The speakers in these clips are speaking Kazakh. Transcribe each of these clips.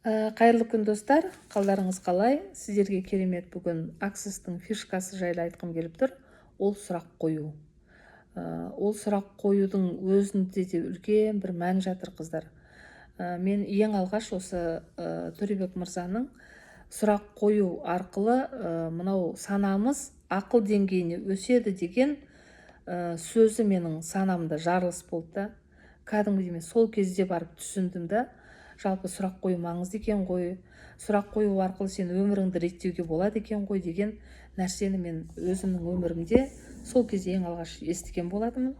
Қайырлы күн достар, қалдарыңыз қалай? Сіздерге керемет бүгін Аксистің фишкасы жайлы айтқым келіп тұр. Ол сұрақ қою. Ол сұрақ қоюдың өзінде де үлкен бір мән жатыр, қыздар. Мен ең алғаш осы Төребек мырзаның сұрақ қою арқылы мынау санамыз ақыл деңгейіне өседі деген сөзі менің санамда жарылыс болды да. Кәдімгідей мен сол кезде барып түсіндім да, жалпы сұрақ қою маңызды екен ғой, сұрақ қою арқылы сен өміріңді реттеуге болады екен ғой деген нәрсені мен өзімнің өмірімде сол кезде ең алғаш естіген болатынмын.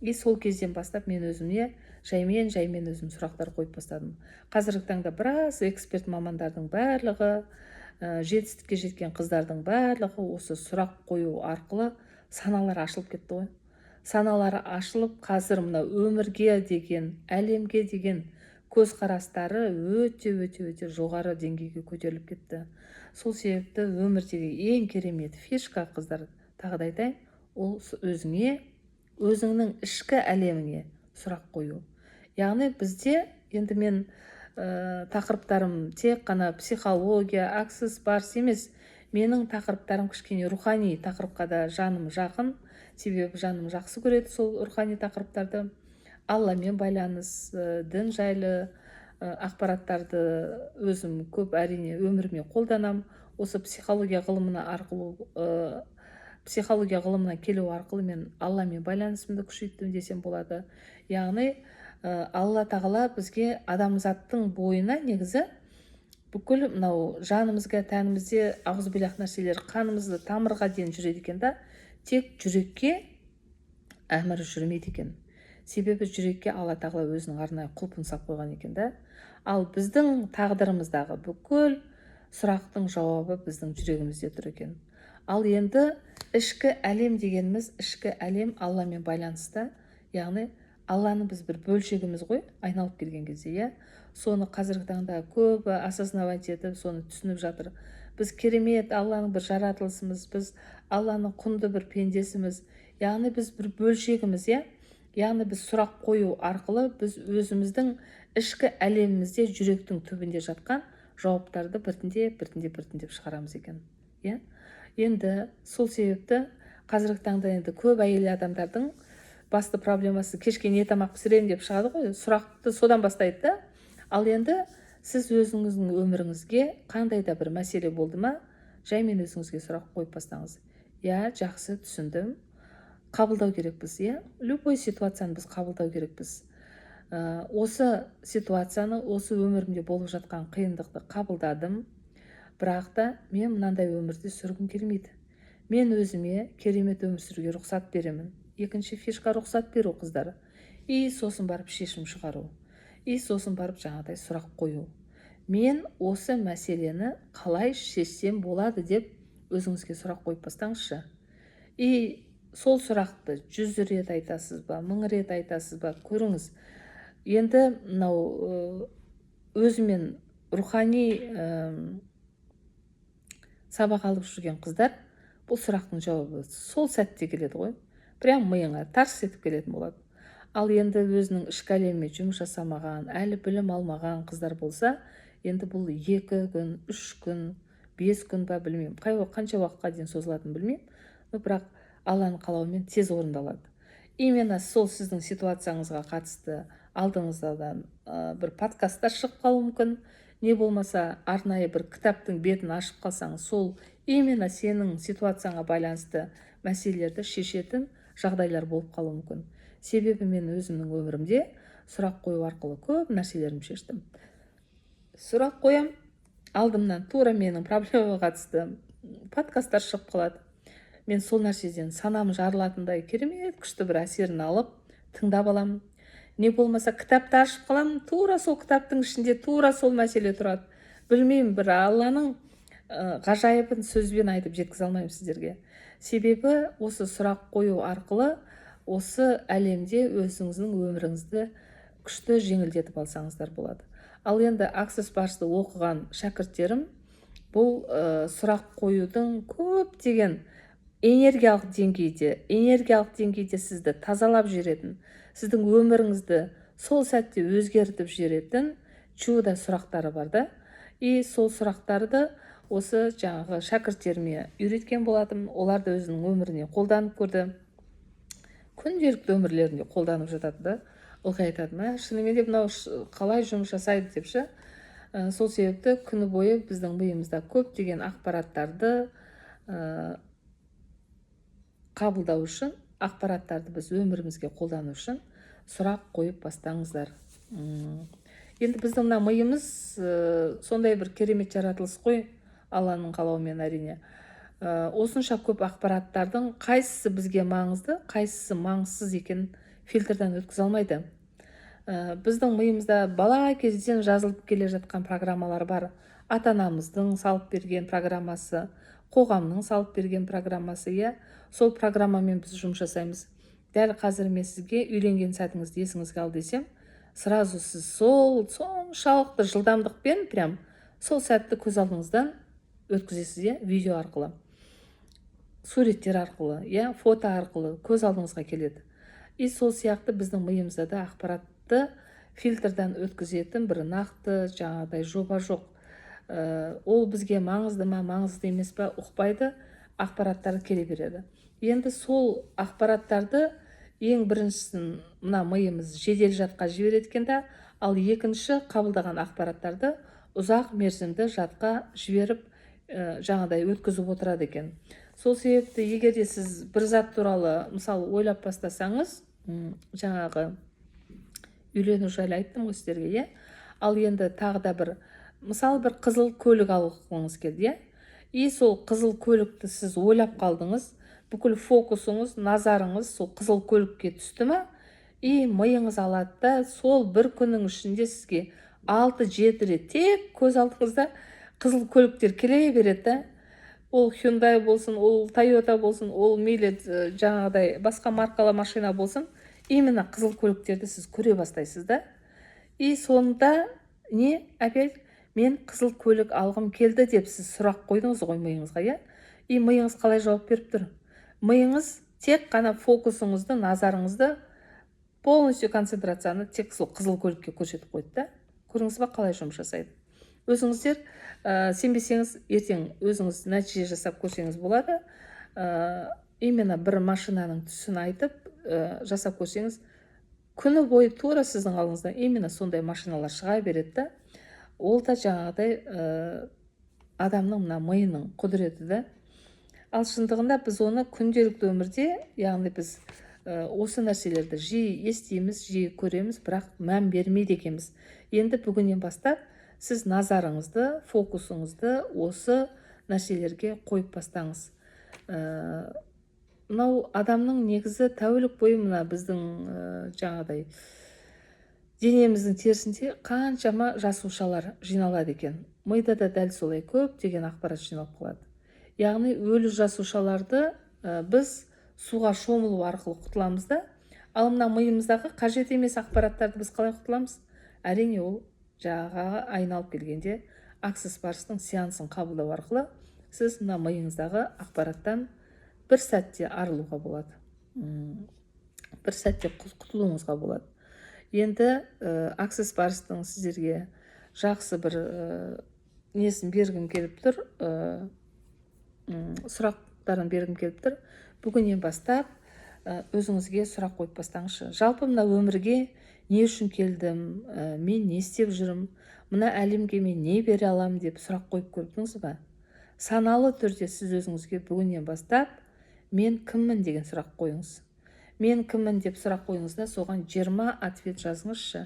И сол кезден бастап мен өзіме жаймен өзім сұрақтар қойып бастадым. Қазіргі таңда біраз эксперт мамандардың барлығы, жетістікке жеткен қыздардың барлығы осы сұрақ қою арқылы саналары ашылып кетті ғой. Саналары ашылып, қазір мына өмірге деген, әлемге деген көзқарастары өте жоғары деңгейге көтеріліп кетті. Сол себепті өмірдегі ең керемет фишка, қыздар, тағы да айтайын, ол өзіңнің ішкі әлеміңе сұрақ қою. Яғни бізде енді мен тақырыптарым тек қана психология, аксис барс емес, менің тақырыптарым кішкене рухани тақырыпқа да жаным жақын, себебі жаным жақсы көреді сол рухани тақырыптарды. Алламен байланыс, дін жайлы ақпараттарды өзім көп әрине өміріме қолданам. Осы психология ғылымына келу арқылы мен Алламен байланысымды күшейттім десем болады. Яғни Алла тағала бізге адамзаттың бойына негізі бүкіл мынау жанымызға, тәнімізде ауызбилақ нәрселер қанымызды тамырға дейін жүреді екен да, тек жүрекке әмірі жүрмейді екен. Себебі жүрекке Алла тағала өзінің арнайы құлпын салып қойған екен да. Ал біздің тағдырымыздағы бүкіл сұрақтың жауабы біздің жүрегімізде тұр екен. Ал енді ішкі әлем дегеніміз, ішкі әлем Алламен байланысты. Яғни Алланы біз бір бөлшегіміз ғой, айналып келген кезде, соны қазіргі таңда көбі осознавать етіп, соны түсініп жатыр. Біз керемет Алланың бір жаратылысымыз, біз Алланың құнды бір пендесіміз. Яғни біз бір бөлшегіміз, Яғни біз сұрақ қою арқылы біз өзіміздің ішкі әлемімізде жүректің түбінде жатқан жауаптарды біртіндеп шығарамыз екен. Енді сол себепті қазіргі таңда енді көп әйел адамдардың басты проблемасы кешке не тамақ пісіремін деп шығады ғой, сұрақты содан бастайды да. Ал енді сіз өзіңіздің өміріңізге қандай да бір мәселе болды ма, жаймен өзіңізге сұрақ қойып бастаңыз. Жақсы, түсіндім. Қабылдау керекпіз, любой ситуацияны біз қабылдау керекпіз. Осы ситуацияны, осы өмірімде болып жатқан қиындықты қабылдадым, бірақ та мен мынандай өмірде сүргім келмейді. Мен өзіме керемет өмір сүруге рұқсат беремін. Екінші фишка рұқсат беру, қыздар. И сосын барып шешім шығару. И сосын барып жаңағыдай сұрақ қою. Мен осы мәселені қалай шешсем болады деп өзіңізге сұрақ қойып бастаңызшы. И сол сұрақты 100 рет айтасыз ба, 1000 рет айтасыз ба, көріңіз. Енді мынау өзімен рухани сабақ алып жүрген қыздар, бұл сұрақтың жауабы сол сәтте келеді ғой. Прям миыңа тарс етіп келетін болады. Ал енді өзінің ішкі әлемімен жұмыс жасамаған, әлі білім алмаған қыздар болса, енді бұл 2 күн, 3 күн, 5 күн ба, білмеймін, қанша уақытқа дейін созылатынын білмеймін, бірақ Алланың қалауымен тез орындалады. Именно сол сіздің ситуацияңызға қатысты алдыңыздан бір подкасттар шығып қалуы мүмкін, не болмаса арнайы бір кітаптың бетін ашып қалсаңыз, сол именно сенің ситуацияңа байланысты мәселелерді шешетін жағдайлар болып қалуы мүмкін. Себебі мен өзімнің өмірімде сұрақ қою арқылы көп нәрселерімді шештім. Сұрақ қоям, алдымнан тура менің проблемаға қатысты подкасттар шығып қалады. Мен сол нәрседен санам жарылатындай керемет күшті бір әсерін алып, тыңдап аламын. Не болмаса кітапты ашып қаламын, тура сол кітаптың ішінде тура сол мәселе тұрады. Білмеймін, бір Алланың ғажайыбын сөзбен айтып жеткізе алмаймын сіздерге. Себебі осы сұрақ қою арқылы осы әлемде өзіңіздің өміріңізді күшті жеңілдетіп алсаңыздар болады. Ал енді Аксис Барсты оқыған шәкірттерім бұл сұрақ қоюдың көптеген энергиялық деңгейде сізді тазалап жүретін, сіздің өміріңізді сол сәтте өзгертіп жүретін чудо сұрақтары бар да. И сол сұрақтарды осы жаңағы шәкірттеріме үйреткен болатым, оларды өзінің өміріне қолданып көрді, күнделікті өмірлерінде қолданып жатады да. Ылғи айтады, мә шынымен де мынау қалай жұмыс жасайды деп ше. Сол себепті күні бойы біздің миымызда көптеген ақпараттарды қабылдау үшін, ақпараттарды біз өмірімізге қолдану үшін сұрақ қойып бастаңыздар. Енді біздің мына миымыз сондай бір керемет жаратылыс қой, Алланың қалауымен әрине. Осынша көп ақпараттардың қайсысы бізге маңызды, қайсысы маңызсыз екенін фильтрден өткізе алмайды. Біздің миымызда бала кезден жазылып келе жатқан программалар бар. Ата-анамыздың салып берген программасы, қоғамның салып берген программасы, иә. Сол программамен біз жұмыс жасаймыз. Дәл қазір мен сізге үйленген сәтіңізді есіңізге ал десем, сразу сіз соншалықты жылдамдықпен прям сол сәтті көз алдыңыздан өткізесіз, иә, видео арқылы, суреттер арқылы, иә, фото арқылы көз алдыңызға келеді. И сол сияқты біздің миымызда да ақпаратты фильтрден өткізетін бір нақты жаңағыдай жоба жоқ. Ол бізге маңызды ма, маңызды емес па ұқпайды, ақпараттар келе береді. Енді сол ақпараттарды ең біріншісін мына миымыз жедел жадқа жібереді екен да, ал екінші қабылдаған ақпараттарды ұзақ мерзімді жадқа жіберіп жаңағыдай өткізіп отырады екен. Сол себепті егер де сіз бір зат туралы мысалы ойлап бастасаңыз, жаңағы үйлену жайлы айттым ғой сіздерге, иә. Ал енді тағы да бір мысалы бір қызыл көлік алғыңыз келді, иә. И сол қызыл көлікті сіз ойлап қалдыңыз, бүкіл фокусыңыз, назарыңыз сол қызыл көлікке түсті ма, и миыңыз алады да сол бір күннің ішінде сізге 6-7 рет тек көз алдыңызда қызыл көліктер келе береді да. Ол Hyundai болсын, ол Toyota болсын, ол мейлі жаңағыдай басқа маркалы машина болсын, именно қызыл көліктерді сіз көре бастайсыз да. И сонда не опять мен қызыл көлік алғым келді деп сіз сұрақ қойдыңыз ғой миыңызға, иә. И миыңыз қалай жауап беріп тұр? Миыңыз тек қана фокусыңызды, назарыңызды, полностью концентрацияны тек сол қызыл көлікке көрсетіп қойды да. Көріңіз ба қалай жұмыс жасайды? Өзіңіздер сенбесеңіз ертең өзіңіз нәтиже жасап көрсеңіз болады. Именно бір машинаның түсін айтып жасап көрсеңіз, күні бойы тура сіздің алдыңызда именно сондай машиналар шыға береді да. Ол да жаңағыдай адамның мына миының құдіреті да. Ал шындығында біз оны күнделікті өмірде, яғни біз осы нәрселерді жиі естиміз, жиі көреміз, бірақ мән бермейді екенбіз. Енді бүгіннен бастап сіз назарыңызды, фокусыңызды осы нәрселерге қойып бастаңыз. Мынау адамның негізі тәулік бойы мына біздің жаңағыдай денеміздің терісінде қаншама жасушалар жиналады екен. Мида да дәл солай көптеген ақпарат жиналып қалады. Яғни өлі жасушаларды біз суға шомылу арқылы құтыламыз да. Ал мына миымыздағы қажет емес ақпараттарды біз қалай құтыламыз? Әрине ол жағаға айналып келгенде Access Bars-тың сеансын қабылдау арқылы сіз мына миыңыздағы ақпараттан бір сәтте арылуға болады. Бір сәтте құтылуыңызға болады. Енді Access Bars-тың сіздерге жақсы бір несін бергім келіп тұр, сұрақтарын бергім келіп тұр. Бүгіннен бастап өзіңізге сұрақ қойып бастаңызшы. Жалпы мына өмірге не үшін келдім, мен не істеп жүрмін, мына әлемге мен не бере аламын деп сұрақ қойып көрдіңіз ба? Саналы түрде сіз өзіңізге бүгіннен бастап мен кіммін деген сұрақ қойыңыз. Мен кіммін деп сұрақ қойыңызда соған 20 ответ жазыңызшы.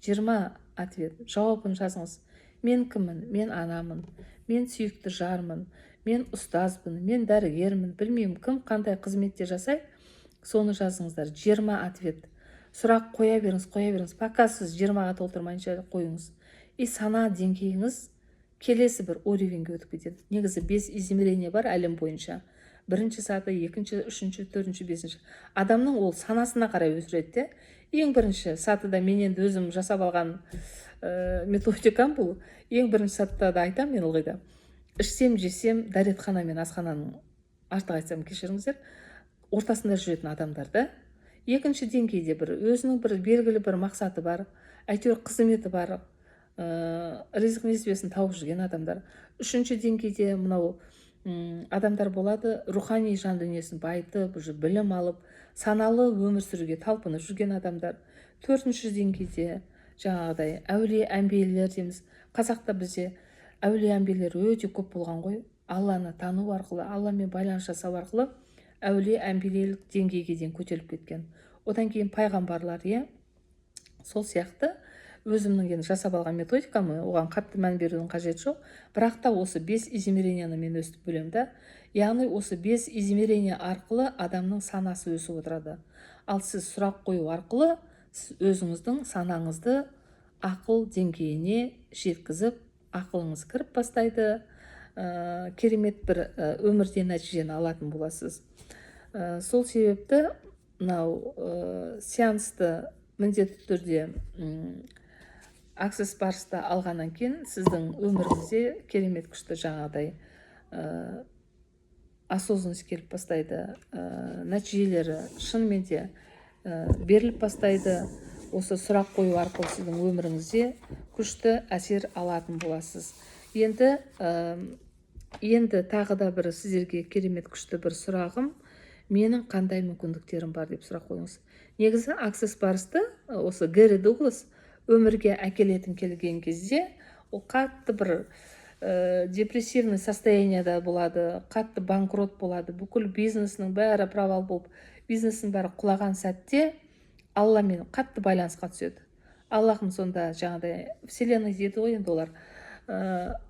20 ответ, жауабын жазыңыз. Мен кіммін? Мен анамын, мен сүйікті жармын, мен ұстазбын, мен дәрігермін, білмеймін кім қандай қызметте жасай, соны жазыңыздар. 20 ответ. Сұрақ қоя беріңіз, пока сіз 20-ға толтырмайынша қойыңыз. И сана деңгейіңіз келесі бір уровеньге өтіп кетеді. Негізі 5 измерение бар әлем бойынша. Бірінші саты, екінші, үшінші, төртінші, бесінші. Адамның ол санасына қарай өсіреді. Ең бірінші сатыда мен енді өзім жасап алған методикам бұл. Ең бірінші сатыда да айтам мен ылғида. Ішсем, жесем, дәретхана мен асхананың, артық айтсам кешіріңіздер, ортасында жүретін адамдарды. Екінші деңгейде бір өзінің бір белгілі бір мақсаты бар, әйтеуір қызметі бар, ризық несібесін тауып жүрген адамдар. Үшінші деңгейде мынау адамдар болады, рухани жан дүниесін байытып, уже білім алып, саналы өмір сүруге талпынып жүрген адамдар. Төртінші деңгейде жаңағыдай әулие әмбиелер дейміз. Қазақта бізде әулие әмбиелер өте көп болған ғой. Алланы тану арқылы, Алламен байланыс жасау арқылы әулие әмбиелік деңгейге дейін көтеріліп кеткен. Одан кейін пайғамбарлар, сол сияқты өзімнің енді жасап алған методикам, оған қатты мән берудің қажеті жоқ. Бірақ та осы 5 измеренияны мен өстіп білемін да. Яғни осы 5 измерения арқылы адамның санасы өсіп отырады. Ал сіз сұрақ қою арқылы сіз өзіңіздің санаңызды ақыл деңгейіне жеткізіп, ақылыңыз кіріп бастайды, керемет бір өмірде нәтижені алатын боласыз. Сол себепті мынау сеансты міндетті түрде Access Bars'та алғаннан кейін сіздің өміріңізде керемет күшті жаңағыдай осознанность келіп бастайды, нәтижелері шынымен де беріліп бастайды. Осы сұрақ қою арқылы сіздің өміріңізде күшті әсер алатын боласыз. Енді тағы да бір сіздерге керемет күшті бір сұрағым, менің қандай мүмкіндіктерім бар деп сұрақ қойыңыз. Негізі Access Bars'ты осы Гэри Дуглас өмірге әкелетін келген кезде, ол қатты бір депрессивный состоянияда болады, қатты банкрот болады, бүкіл бизнесінің бәрі провал болып, бизнесінің бәрі құлаған сәтте Алламен қатты байланысқа түседі. Аллахым сонда жаңағыдай вселенная дейді ғой, енді олар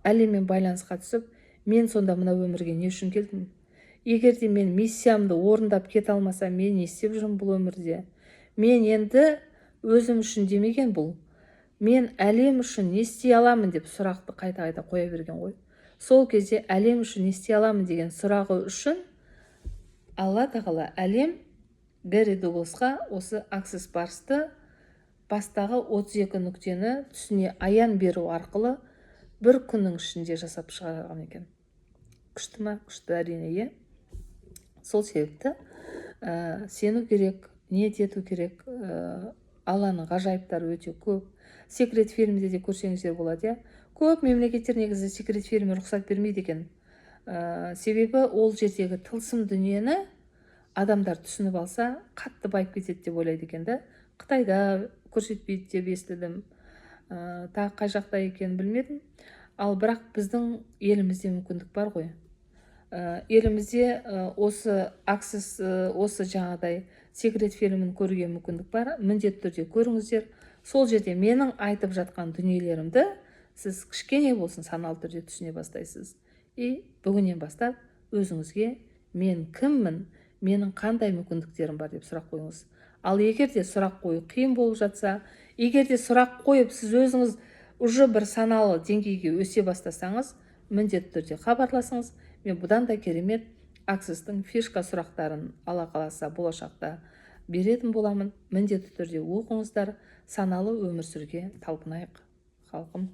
әлеммен байланысқа түсіп, мен сонда мына өмірге не үшін келдім? Егер де мен миссиямды орындап кете алмасам, мен не істеп жүрмін бұл өмірде? Мен енді өзім үшін демеген бұл. Мен әлем үшін не істей аламын деп сұрақты қайта-қайта қоя берген ғой. Сол кезде әлем үшін не істей аламын деген сұрағы үшін Алла тағала әлем Гэри Дугласқа осы Access Bars'ты бастағы 32 нүктені түсіне аян беру арқылы бір күннің ішінде жасап шығарған екен. Күшті ма? Күшті, әрине. Сол себепті сену керек, ниет ету керек. Алланың ғажайыптары өте көп. Секрет фильмде де көрсеңіздер болады. Көп мемлекеттер негізі секрет фильмге рұқсат бермейді екен. Себебі ол жердегі тылсым дүниені адамдар түсініп алса, қатты байып кетеді деп ойлайды екен да. Қытайда көрсетпейді деп естідім. Тағы қай жақта екенін білмедім. Ал бірақ біздің елімізде мүмкіндік бар ғой. Елімізде осы жаңағыдай секрет фильмін көруге мүмкіндік бар. Міндетті түрде көріңіздер. Сол жерде менің айтып жатқан дүниелерімді сіз кішкене болсын саналы түрде түсіне бастайсыз. Бүгіннен бастап өзіңізге мен кіммін, менің қандай мүмкіндіктерім бар деп сұрақ қойыңыз. Ал егер де сұрақ қою қиын болып жатса, егер де сұрақ қойып сіз өзіңіз уже бір саналы деңгейге өсе бастасаңыз, міндетті түрде хабарласыңыз. Мен бұдан да керемет Access'тың фишка сұрақтарын Алла қаласа болашақта беретін боламын. Міндетті түрде оқыңыздар, саналы өмір сүруге талпынайық, халқым.